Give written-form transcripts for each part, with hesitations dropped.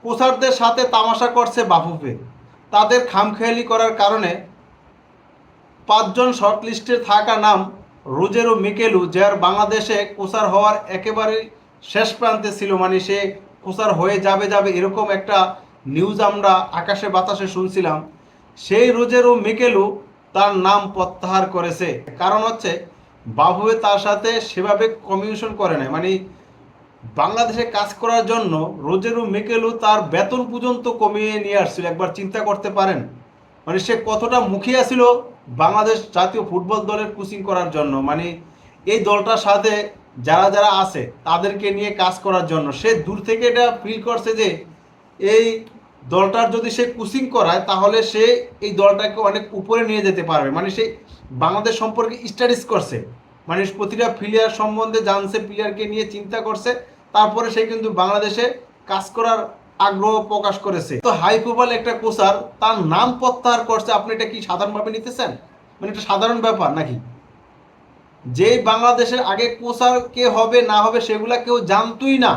কোচারদের সাথে তামাশা করছে বাফুফে। তাদের খামখেয়ালি করার কারণে 5 জন শর্টলিস্টে থাকা নাম রোজেরো মিকেলু, যার বাংলাদেশে কোচার হওয়ার একেবারে শেষ প্রান্তে ছিল, মানে সে কোচার হয়ে যাবে যাবে এরকম একটা নিউজ আমরা আকাশে বাতাসে শুনছিলাম। সেই রোজেরো মিকেলু তার নাম প্রত্যাহার করেছে। কারণ হচ্ছে বাফুফে তার সাথে সেভাবে কমিউনিকেশন করে নাই, মানে বাংলাদেশে কাজ করার জন্য রোজেরো মিকেলু তার বেতন পর্যন্ত কমিয়ে নিয়ে আসছিল। একবার চিন্তা করতে পারেন, মানে সে কতটা মুখিয়া ছিল বাংলাদেশ জাতীয় ফুটবল দলের কোচিং করার জন্য, মানে এই দলটার সাথে যারা যারা আছে তাদেরকে নিয়ে কাজ করার জন্য সে দূর থেকে এটা ফিল করছে যে এই দলটার যদি সে কোচিং করায় তাহলে সে এই দলটাকে অনেক উপরে নিয়ে যেতে পারবে। মানে সে বাংলাদেশ সম্পর্কে স্টাডিজ করছে, মানে প্রতিটা প্লেয়ার সম্বন্ধে জানছে, প্লেয়ারকে নিয়ে চিন্তা করছে, তারপরে সে কিন্তু বাংলাদেশে কাজ করার আগ্রহ প্রকাশ করেছে। তো হাই প্রোফাইল একটা কোচার তার নাম প্রত্যাহার করছে, আপনি এটা কি সাধারণভাবে নিতেছেন? মানে এটা সাধারণ ব্যাপার নাকি? যে বাংলাদেশের আগে কোচার কে হবে না হবে সেগুলা কেউ জানতোই না।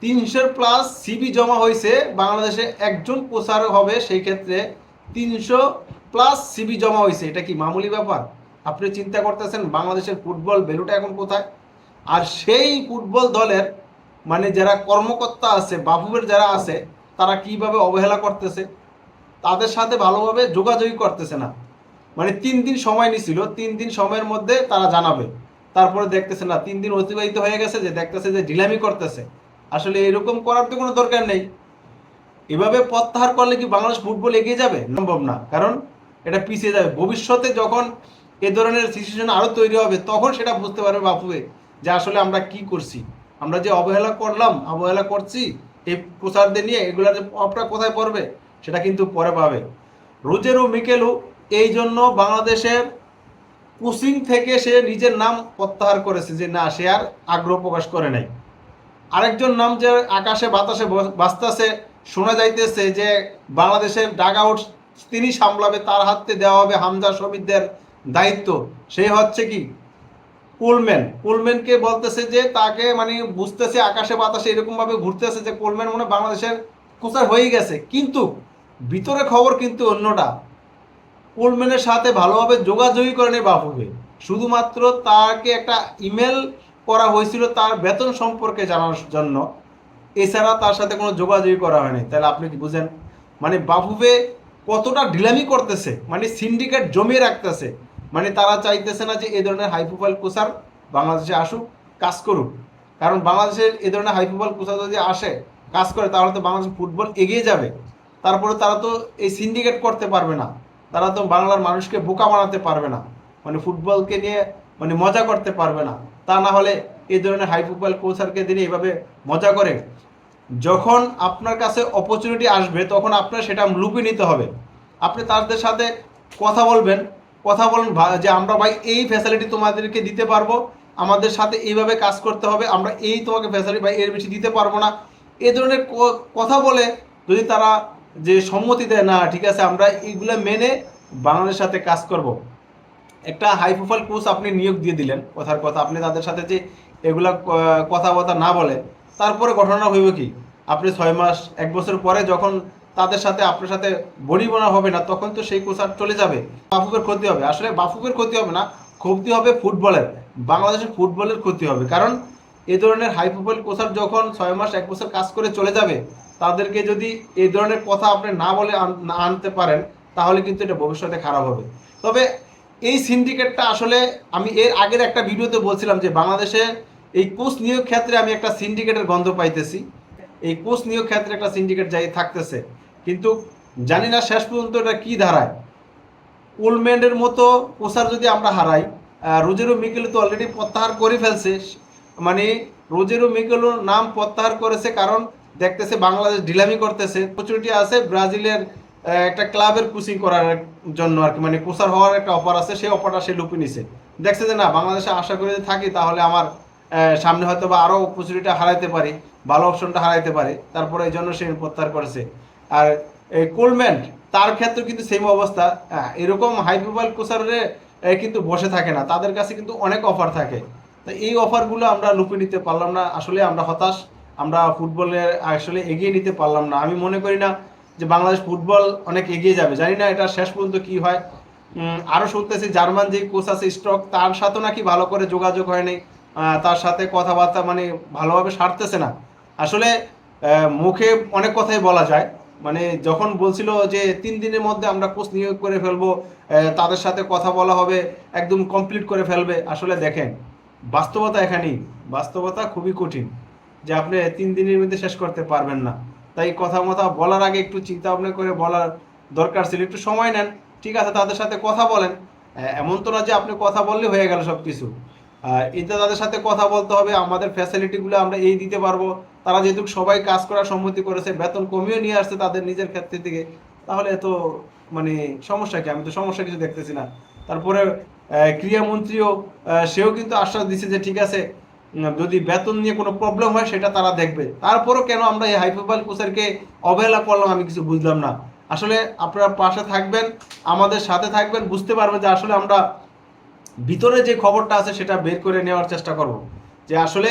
300+ সিবি জমা হয়েছে, বাংলাদেশে একজন কোচার হবে সেই ক্ষেত্রে 300+ সিবি জমা হয়েছে। এটা কি মামুলি ব্যাপার? আপনি চিন্তা করতেছেন বাংলাদেশের ফুটবল ভ্যালুটা এখন কোথায়? আর সেই ফুটবল দলের মানে যারা কর্মকর্তা আছে, বাফুফের যারা আছে, তারা কিভাবে অবহেলা করতেছে, তাদের সাথে ভালোভাবে যোগাযোগই করতেছে না। মানে 3 দিন সময় নিছিল, 3 দিন সময়ের মধ্যে তারা জানাবে, তারপরে দেখতেছে না 3 দিন অতিবাহিত হয়ে গেছে, যে দেখতেছে যে ঢিলামি করতেছে। আসলে এরকম করার তো কোনো দরকার নেই। এভাবে প্রত্যাহার করলে কি বাংলাদেশ ফুটবল এগিয়ে যাবে? সম্ভব না, কারণ এটা পিছিয়ে যাবে। ভবিষ্যতে যখন এ ধরনের সিচুয়েশন আরও তৈরি হবে তখন সেটা বুঝতে পারবে বাফুফে যে আসলে আমরা কি করছি, আমরা যে অবহেলা করলাম, অবহেলা করছি এই কোচারদের নিয়ে, এগুলার যে প্রভাবটা কোথায় পড়বে সেটা কিন্তু পরে পাবে। রোজেরো মিকেলু এই জন্য বাংলাদেশের কোচিং থেকে সে নিজের নাম প্রত্যাহার করেছে, যে না, সে আর আগ্রহ প্রকাশ করে নাই। আরেকজন নাম যে আকাশে বাতাসে বাজতেছে, শোনা যাইতেছে যে বাংলাদেশের ডাগ আউট তিনি সামলাবে, তার হাতে দেওয়া হবে হামজা শমীদদের দায়িত্ব। সেই হচ্ছে কি কোলম্যান। কোলম্যানকে বলতেছে যে তাকে মানে বুঝতেছে আকাশে বাতাসে এরকমভাবে ঘুরতেছে যে কোলম্যান মনে বাংলাদেশের কোচার হয়ে গেছে, কিন্তু ভিতরে খবর কিন্তু অন্যটা। কোলম্যানের সাথে ভালোভাবে যোগাযোগই করেনি বাফুফে, শুধুমাত্র তাকে একটা ইমেল করা হয়েছিল তার বেতন সম্পর্কে জানার জন্য, এছাড়া তার সাথে কোনো যোগাযোগই করা হয়নি। তাহলে আপনি কি বুঝেন মানে বাফুফে কতটা ঢিলামি করতেছে, মানে সিন্ডিকেট জমিয়ে রাখতেছে। মানে তারা চাইতেছে না যে এই ধরনের হাই প্রোফাইল কোচার বাংলাদেশে আসুক, কাজ করুক। কারণ বাংলাদেশের এই ধরনের হাই প্রোফাইল কোচার যদি আসে, কাজ করে, তাহলে তো বাংলাদেশ ফুটবল এগিয়ে যাবে। তারপরে তারা তো এই সিন্ডিকেট করতে পারবে না, তারা তো বাংলার মানুষকে বোকা বানাতে পারবে না, মানে ফুটবলকে নিয়ে মানে মজা করতে পারবে না। তা না হলে এই ধরনের হাই প্রোফাইল কোচারকে দিনে এইভাবে মজা করে, যখন আপনার কাছে অপরচুনিটি আসবে তখন আপনার সেটা লুপে নিতে হবে। আপনি তাদের সাথে কথা বলবেন, কথা বলেন যে আমরা ভাই এই ফ্যাসিলিটি তোমাদেরকে দিতে পারবো, আমাদের সাথে এইভাবে কাজ করতে হবে, আমরা এই তোমাকে ফ্যাসিলিটি ভাই এর বেশি দিতে পারবো না। এই ধরনের কথা বলে যদি তারা যে সম্মতি দেয়, না ঠিক আছে আমরা এইগুলো মেনে বাংলাদেশের সাথে কাজ করব, একটা হাই প্রোফাইল কোচ আপনি নিয়োগ দিয়ে দিলেন, কথার কথা আপনি তাদের সাথে যে এগুলা কথাবার্তা না বলে, তারপরে ঘটনা হইব কি? আপনি 6 মাস 1 বছর পরে যখন তাদের সাথে আপনার সাথে বডি বোনা হবে না, তখন তো সেই কোচ আর চলে যাবে, বাফুফের ক্ষতি হবে। আসলে বাফুফের ক্ষতি হবে না, ক্ষতি হবে ফুটবলের, বাংলাদেশের ফুটবলের ক্ষতি হবে। কারণ এই ধরনের হাই প্রোফাইল কোচার যখন 6 মাস 1 বছর কাজ করে চলে যাবে, তাদেরকে যদি এই ধরনের কথা আপনি না বলে আনতে পারেন, তাহলে কিন্তু এটা ভবিষ্যতে খারাপ হবে। তবে এই সিন্ডিকেটটা আসলে আমি এর আগের একটা ভিডিওতে বলছিলাম যে বাংলাদেশে এই কোচ নিয়োগ ক্ষেত্রে আমি একটা সিন্ডিকেটের গন্ধ পাইতেছি, এই কোচ নিয়োগ ক্ষেত্রে একটা সিন্ডিকেট যাই থাকতেছে, কিন্তু জানি না শেষ পর্যন্ত এটা কি দাঁড়ায়। কোলম্যানের মতো কোচার যদি আমরা হারাই, রোজেরো মিকেলু তো অলরেডি প্রত্যাহার করে ফেলছে, মানে রোজেরো মিকেলু নাম প্রত্যাহার করেছে কারণ দেখতেছে বাংলাদেশ ঢিলামি করতেছে। অপরচুনিটি আছে ব্রাজিলের একটা ক্লাবের কোচিং করার জন্য আর কি, মানে কোচার হওয়ার একটা অফার আছে, সেই অফারটা সে লুপে নিছে। দেখছে যে না, বাংলাদেশে আশা করে থাকি তাহলে আমার সামনে হয়তো বা আরও অপরচুনিটিটা হারাইতে পারি, ভালো অপশনটা হারাইতে পারে, তারপরে এই জন্য সে প্রত্যাহার করেছে। আর এই কোলম্যান তার ক্ষেত্রে কিন্তু সেম অবস্থা। এরকম হাই প্রোফাইল কোচারে কিন্তু বসে থাকে না, তাদের কাছে কিন্তু অনেক অফার থাকে। তো এই অফারগুলো আমরা লুপে নিতে পারলাম না, আসলে আমরা হতাশ। আমরা ফুটবলে আসলে এগিয়ে নিতে পারলাম না। আমি মনে করি না যে বাংলাদেশ ফুটবল অনেক এগিয়ে যাবে, জানি না এটা শেষ পর্যন্ত কি হয়। আরও শুনতেছি জার্মান যে কোচ আছে স্ট্রক, তার সাথেও নাকি ভালো করে যোগাযোগ হয়নি, তার সাথে কথাবার্তা মানে ভালোভাবে সারতেছে না আসলে। মুখে অনেক কথাই বলা যায়, মানে যখন বলছিল যে 3 দিনের মধ্যে আমরা কোচ নিয়োগ করে ফেলবো, তাদের সাথে কথা বলা হবে, একদম কমপ্লিট করে ফেলবে, আসলে দেখেন বাস্তবতা এখানেই, বাস্তবতা খুবই কঠিন যে আপনি 3 দিনের মধ্যে শেষ করতে পারবেন না। তাই কথা মতো বলার আগে একটু চিন্তা ভাবনা করে বলার দরকার ছিল, একটু সময় নেন, ঠিক আছে, তাদের সাথে কথা বলেন। এমন তো না যে আপনি কথা বললে হয়ে গেল সব কিছু। এটা তাদের সাথে কথা বলতে হবে, আমাদের ফ্যাসিলিটিগুলো আমরা এই দিতে পারবো। তারা যেহেতু সবাই কাজ করার সম্মতি করেছে, বেতন কমিয়ে নিয়ে আসছে তাদের নিজের ক্ষেত্রে থেকে, তাহলে এত মানে সমস্যা কি? আমি তো সমস্যা কিছু দেখতেছি না। তারপরে ক্রীড়ামন্ত্রীও সেও কিন্তু আশ্বাস দিচ্ছে যে ঠিক আছে, যদি বেতন নিয়ে কোনো প্রবলেম হয় সেটা তারা দেখবে। তারপরও কেন আমরা এই হাই প্রোফাইল কোচেরকে অবহেলা করলাম আমি কিছু বুঝলাম না। আসলে আপনারা পাশে থাকবেন, আমাদের সাথে থাকবেন, বুঝতে পারবেন যে আসলে আমরা ভিতরে যে খবরটা আছে সেটা বের করে নেওয়ার চেষ্টা করব, যে আসলে